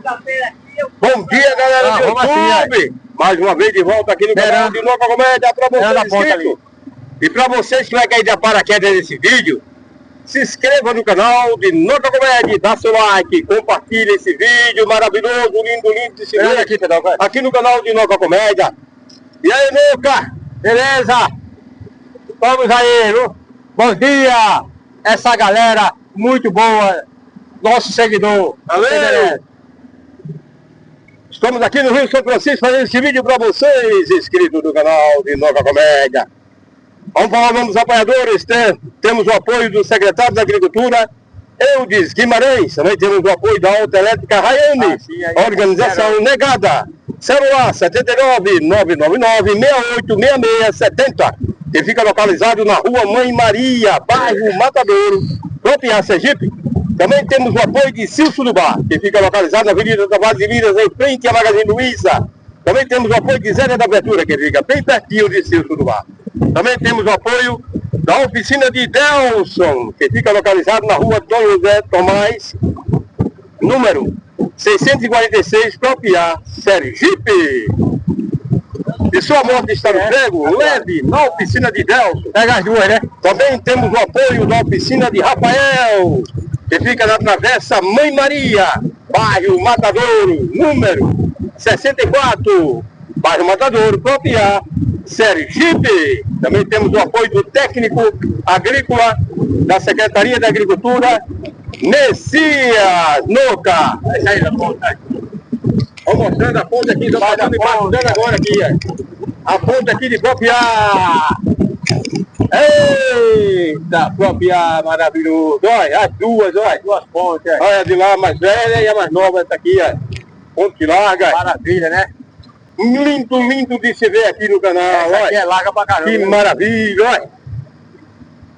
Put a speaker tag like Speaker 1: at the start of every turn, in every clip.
Speaker 1: Bom dia, galera do YouTube! Mais uma vez de volta aqui no canal de Noca Comédia para vocês inscritos. E para vocês que vai cair de paraquedas nesse vídeo, se inscreva no canal de Noca Comédia, dá seu like, compartilha esse vídeo maravilhoso, lindo de se ver aqui no canal de Noca Comédia. E aí, Noca? Beleza? Vamos aí, viu? Bom dia! Essa galera muito boa, nosso seguidor. Valeu! Estamos aqui no Rio São Francisco fazendo esse vídeo para vocês, inscritos no canal de Noca Comédia. Vamos falar dos apoiadores, temos o apoio do secretário da Agricultura, Eudes Guimarães, também temos o apoio da Autoelétrica Rayane, organização negada, celular 79999686670, que fica localizado na rua Mãe Maria, bairro Matadouro, Propiá, Sergipe. Também temos o apoio de Silso do Bar, que fica localizado na Avenida da Base de Minas, em frente à Magazine Luiza. Também temos o apoio de Zé da Abertura, que fica bem pertinho de Silso do Bar. Também temos o apoio da oficina de Delson, que fica localizado na rua Dom José Tomás, número 646, Propiá, Sergipe. E sua moto está no prego, leve na oficina de Delson. Pega as duas, né? Também temos o apoio da oficina de Rafael, que fica na travessa Mãe Maria, bairro Matadouro, número 64, bairro Matadouro, Propiá, Sergipe. Também temos o apoio do técnico agrícola da Secretaria da Agricultura, Messias Noca. Essa aí da ponta. Vamos mostrando a ponta aqui, estamos passando agora aqui, a ponta aqui de Propiá. Eita, Propiá, maravilhoso. Olha, as duas pontes. Olha, a de lá a mais velha e a mais nova, essa aqui, ó. Ponte larga. Maravilha, né? Lindo de se ver aqui no canal. Essa aqui é larga pra caramba. Que maravilha, olha.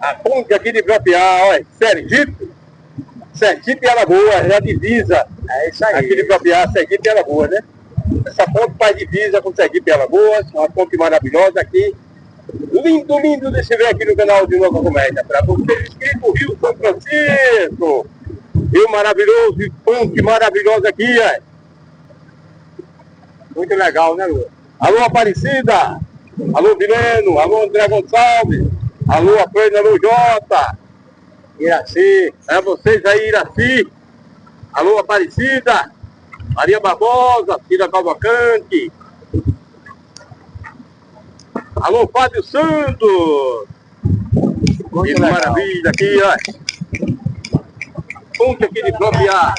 Speaker 1: A ponte aqui de Propiá, olha. Sergipe e Alagoas, é a divisa. É isso aí. Aqui de Propiá, Sergipe e Alagoas, né? Essa ponte faz divisa com Sergipe e Alagoas. Uma ponte maravilhosa aqui. Lindo de se ver aqui no canal de Noca Comédia. Para vocês inscritos, Rio São Francisco. Rio maravilhoso e ponte maravilhosa aqui, ó. Muito legal, né, Lu? Alô, Aparecida. Alô, Vileno. Alô, André Gonçalves. Alô, Afrânia, alô, Jota. Iraci. É vocês aí, Iraci. Alô, Aparecida. Maria Barbosa, Cida Cavalcante. Alô, Fábio Santos. Que maravilha aqui, ó. Ponte aqui de Propiá.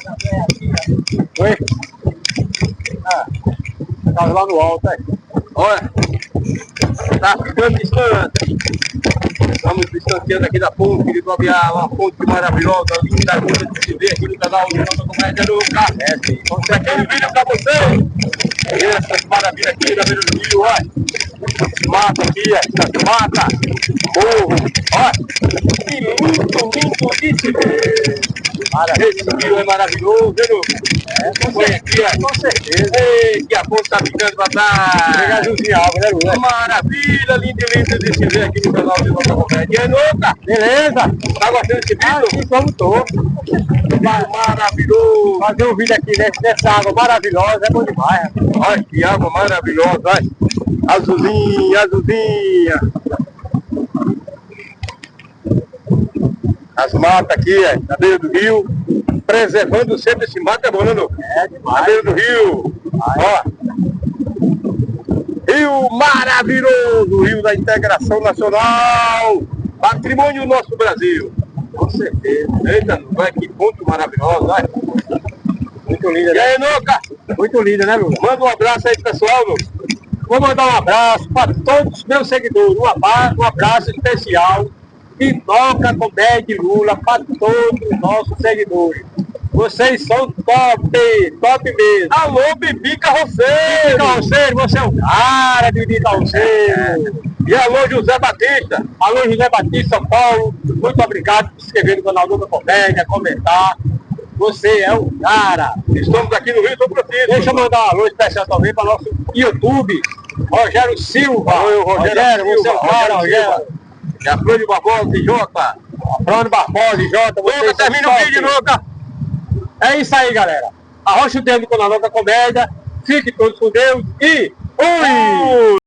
Speaker 1: Oi? Tá lá no alto, aí. Olha. Tá ficando distante. Estamos distanciando aqui da ponte de Propiá, uma ponte maravilhosa, linda, de se ver aqui no canal de Noca Comédia do Café. Vamos ter aqui um vídeo pra vocês. Essas maravilhas aqui na beira do rio, olha. Mata aqui, essas mata. Morro, olha. Que lindo de se ver. Esse rio é maravilhoso, viu? Põe aqui, ó. Com certeza. Ei, que a ponte tá ficando pra trás. Pega azulzinho água, né, Lu? Maravilha, lindo de se ver aqui no canal de Noca Comédia. E aí, Noca? Beleza? Tá gostando desse vídeo? Sim, como tô. Maravilhoso. Fazer um vídeo aqui dessa água maravilhosa, é bom demais. Olha que água maravilhosa, olha. Azulzinha. As matas aqui, na beira do rio, preservando sempre esse mato, é bom, né, Lu? É demais. Na beira do rio, ó. Rio maravilhoso, Rio da Integração Nacional, patrimônio do nosso Brasil. Com certeza. Eita, olha que ponto maravilhoso, olha. Muito linda, né? E aí, Noca? Muito linda, né, Lu? Manda um abraço aí, pessoal, Lu. Vou mandar um abraço para todos os meus seguidores, um abraço especial de Noca Comédia Lula para todos os nossos seguidores. Vocês são top mesmo. Alô, Bibi Carroceiro! Bibi Carroceiro, você é o cara, Bibi Carroceiro! E alô, José Batista! Alô, José Batista, São Paulo, muito obrigado por se inscrever no canal Noca Comédia, comentar. Você é o cara! Estamos aqui no Rio São Francisco. Deixa eu mandar um alô especial também para o nosso YouTube, Rogério Silva. Alô, Rogério, você é o cara, Rogério! E a Afrânia Barbosa e Jota. Afrânia Barbosa e Jota. Noca, termina o vídeo, Noca! É isso aí, galera. Arrocha o dedo com a nova comédia. Fique todos com Deus e fui!